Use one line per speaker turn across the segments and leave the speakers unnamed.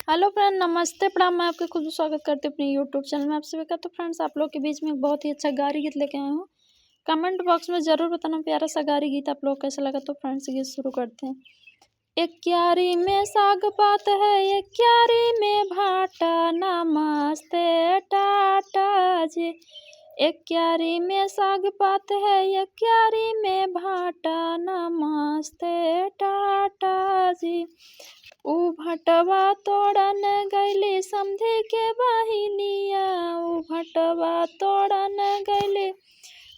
Hello friend, नमस्ते प्रणाम। मैं आपका खुद स्वागत करती हूँ अपने यूट्यूब चैनल में। आप सभी का तो फ्रेंड्स आप लोग के बीच में एक बहुत ही अच्छा गारी गीत लेके आए हूँ। कमेंट बॉक्स में ज़रूर बताना प्यारा सा गारी गीत आप लोग कैसा लगा। तो फ्रेंड्स गीत शुरू करते हैं। एक क्यारी में साग पात है, एक क्यारी में भाटा, नमस्ते टाटा जी। एक क्यारी में साग पात है, एक क्यारी में भाटा, नमस्ते टाटा जी। ऊ भटवा तोड़न गैली समधी के बहिनिया, ऊ भटवा तोड़न गैली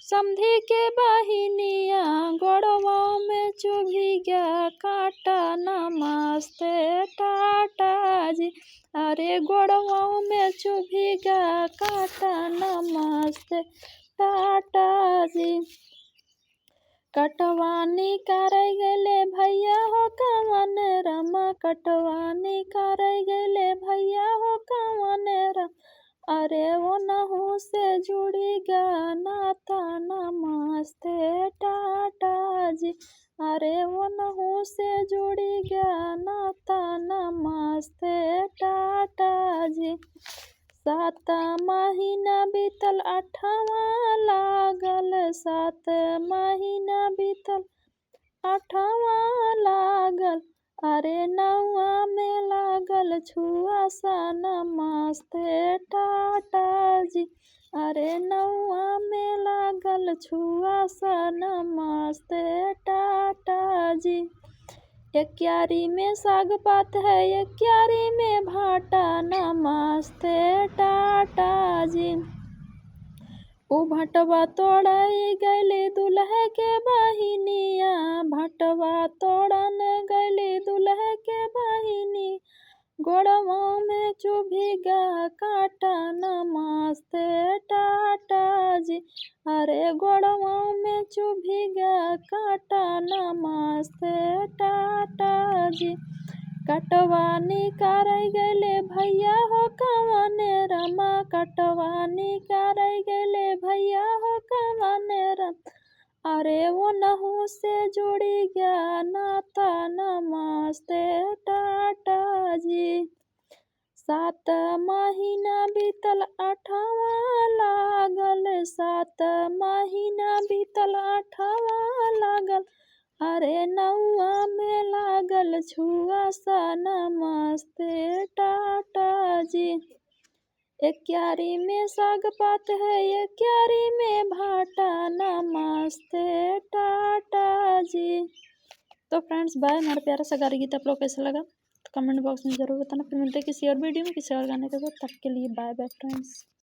समधी के बहिनिया, गोड़वा में चुभी गया काटा, नमस्ते टाटा जी। अरे गोड़वा में चुभी गया काटा, नमस्ते टाटा जी। कटवानी करे गेले भैया हो कवन रम, कटवानी करे गेले भैया हो कवन रम। अरे वो नहू से जुड़ी गया नाता, नमस्ते टाटा जी। अरे वो नहू से जुड़ी गया नाता, नमस्ते टाटा जी। 7 महीना बीतल 8वां लागल, 7 महीना बीतल 8वां लागल। अरे 9वां में लागल छुआ सा, नमस्ते टाटा जी। अरे 9वां में लागल छुआ सा, नमस्ते टाटा जी। एक क्यारी में साग पात है, एक क्यारी में भाटा, नमस्ते टाटा जी। ऊ भटवा तोड़ाई गैली दुल्हे के बहिनिया, भटवा तोड़न गैली दुल्हे के बहिनी, गोड़वा में चुभी गया काटा, नमस्ते टाटा जी। अरे गोड़वा में चुभी गया काटा, नमस्ते टाटा जी। कटवानी करे गेले भैया हो कवन रमा, कटवानी करे गेले भैया हो कवन रम। अरे वो नहू से जुड़ी गया नाता, नमस्ते टाटा जी। 7 महीना बीतल 8वां लागल, 7 महीना बीतल 8वां लागल। अरे 9वां में लागल छुआ सा, नमस्ते टाटा जी। एक क्यारी में साग पात है, एक क्यारी में भाटा, नमस्ते टाटा जी। तो फ्रेंड्स बाय। हमारा प्यारा सा गारी गीत आप लोग कैसा लगा तो कमेंट बॉक्स में ज़रूर बताना। फिर मिलते हैं किसी और वीडियो में किसी और गाने के साथ। तब के लिए बाय बाय फ्रेंड्स।